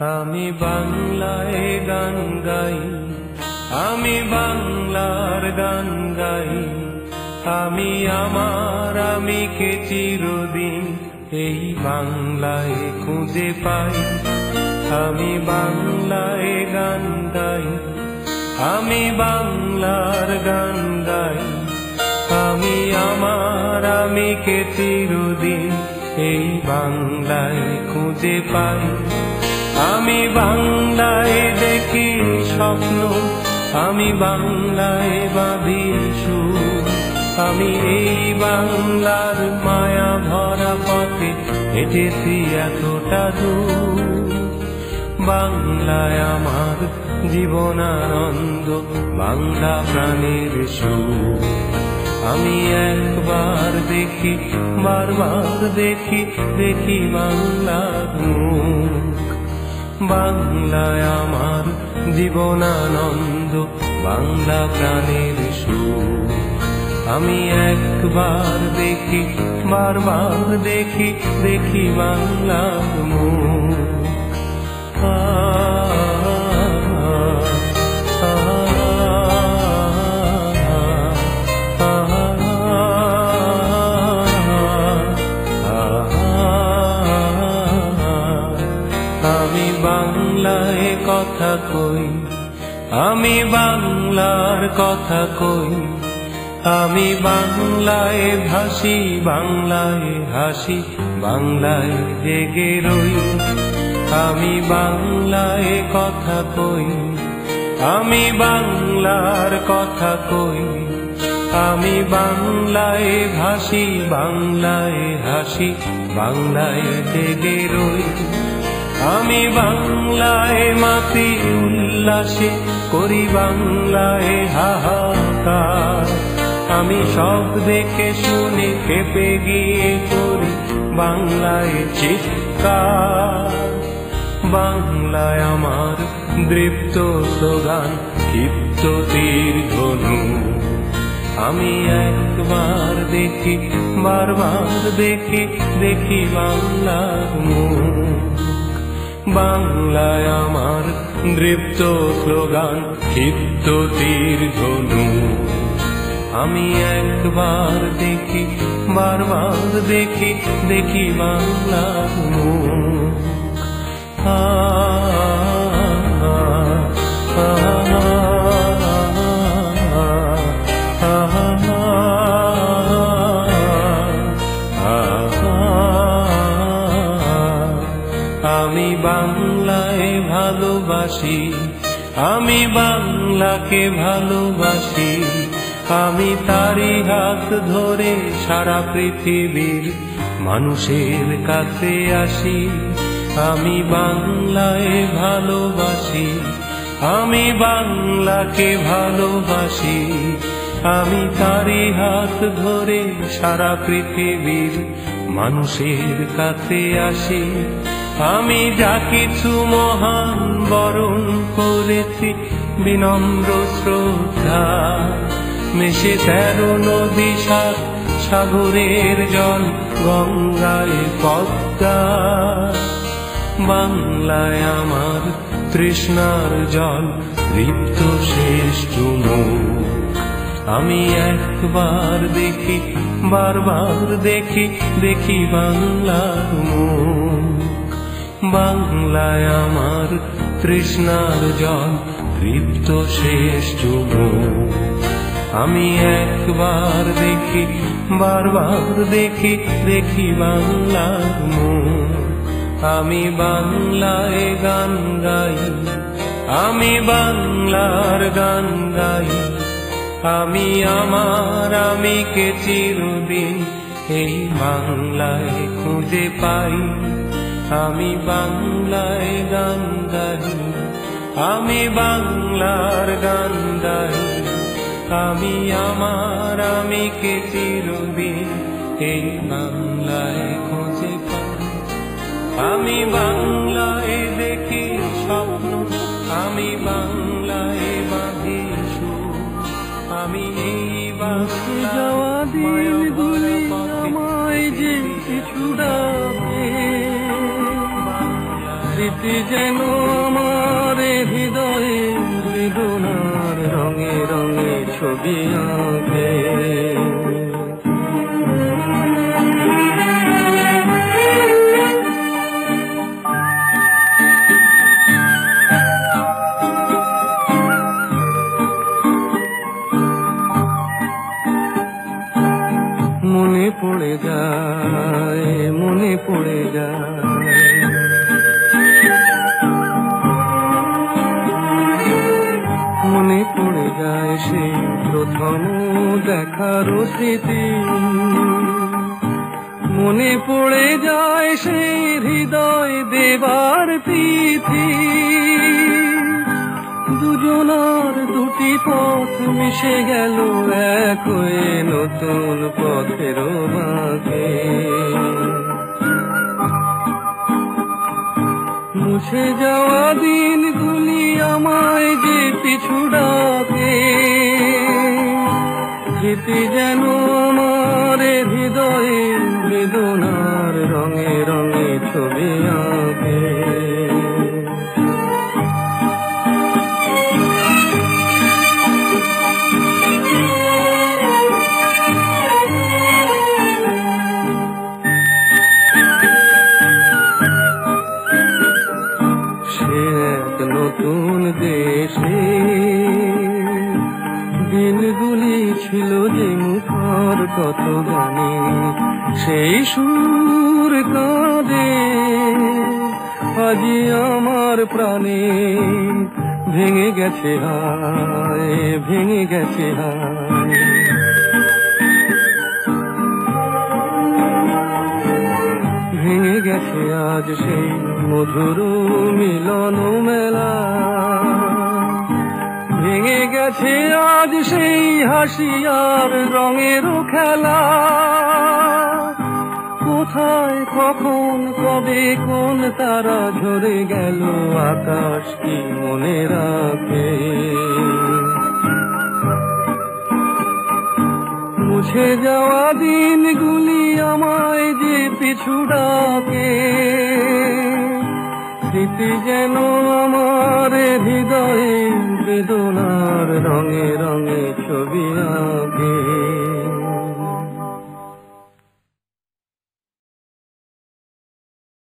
আমি বাংলায় গান গাই, আমি বাংলার গান গাই। আমি আমার আমিকে চিরদিন এই বাংলায় খুঁজে পাই। আমি বাংলায় গান গাই, আমি বাংলার গান গাই। আমি আমার আমিকে চিরদিন এই বাংলায় খুঁজে পাই। আমি বাংলায় দেখি স্বপ্ন, আমি বাংলায় বাঁধি সুর। আমি এই বাংলার মায়া ভরা পথে হেঁটেছি এতটা দূর। বাংলায় আমার জীবনানন্দ, বাংলা প্রাণের সুর। আমি একবার দেখি, বারবার দেখি, দেখি বাংলার মুখ। বাংলায় আমার জীবনানন্দ, বাংলা প্রাণের সুর। আমি একবার দেখি, বারবার দেখি, দেখি বাংলার মুখ। আমি বাংলায় কথা কই, আমি বাংলার কথা কই। আমি বাংলায় ভাসি, বাংলায় হাসি, বাংলায় জেগে রই। আমি বাংলায় কথা কই, আমি বাংলার কথা কই। আমি বাংলায় ভাসি, বাংলায় হাসি, বাংলায় জেগে রই। আমি বাংলায় মাতি উল্লাসে, করি বাংলায় হাহাকার। আমি সব দেখে শুনে কেঁপে গিয়ে করি বাংলায় চিৎকার। বাংলায় আমার দৃপ্ত স্লোগান, ক্ষিপ্ত তীর ধনু। আমি একবার দেখি, বারবার দেখি, দেখি বাংলার মুখ। বাংলায় আমার দৃপ্ত স্লোগান, ক্ষিপ্ত তীর ধনু। আমি একবার দেখি, বারবার দেখি, দেখি বাংলার মুখ। আমি বাংলায় ভালোবাসি, আমি বাংলাকে ভালোবাসি। আমি তারি হাত ধরে সারা পৃথিবীর মানুষের কাছে আসি। আমি বাংলায় ভালোবাসি, আমি বাংলাকে ভালোবাসি। আমি তারি হাত ধরে সারা পৃথিবীর মানুষের কাছে আসি। আমি যা কিছু মহান বরণ করেছি বিনম্র শ্রদ্ধা। মেশে 13 নদী, 7 সাগরের জল, গঙ্গায় পদ্মা। বাংলায় আমার তৃষ্ণার জল, তৃপ্ত শেষ চুমুক। আমি একবার দেখি, বারবার দেখি, দেখি বাংলার মুখ। বাংলায় আমার তৃষ্ণার জল, তৃপ্ত শেষ চুমুক। আমি একবার দেখি, বারবার দেখি, দেখি বাংলার মুখ। আমি বাংলায় গান গাই, আমি বাংলার গান গাই। আমি আমার আমিকে চিরদিন এই বাংলায় খুঁজে পাই। আমি বাংলায় গান গাই, আমি বাংলার গান গাই। আমি আমার আমিকে চিরদিন এই বাংলায় খুঁজে পাই। আমি বাংলায় দেখি স্বপ্ন, আমি বাংলায় বাঁধি সুর। আমি এই যাওয়া দিনগুলি আমায় যে ছুড়াবে, স্মৃতি যেন আমার হৃদয়ে বেদনার রঙে রঙে ছবি আঁকে। মনে পড়ে যায়, মনে পড়ে যায়, মনে পড়ে যায় সেই প্রথম দেখার স্মৃতি। মনে পড়ে যায় সেই হৃদয় দেবার তিথি। দুজনার দুটি পথ মিশে গেল এক হয়ে নতুন পথের বাঁকে। মুছে যাওয়া দিনগুলি আমায় যে পিছু ডাকে। স্মৃতি যেন আমার হৃদয়ে বেদনার রঙে রঙে ছবি আঁকে। নতুন দেশে দিনগুলি ছিল যে মুখর কত গানে, সেই সুর কাঁদে আজি আমার প্রাণে। ভেঙে গেছে হায়, ভেঙে গেছে হায়, ভেঙে গেছে আজ সেই মধুর মিলন মেলা। ভেঙে গেছে আজ সেই হাসি আর রঙের খেলা। কোথায় কখন কবে কোন তারা ঝরে গেল আকাশ কি মনে রাখে। মুছে যাওয়া দিনগুলি আমায় যে পিছু ডাকে। স্মৃতি যেন আমার হৃদয়ে বেদনার রঙে রঙে ছবি আঁকে।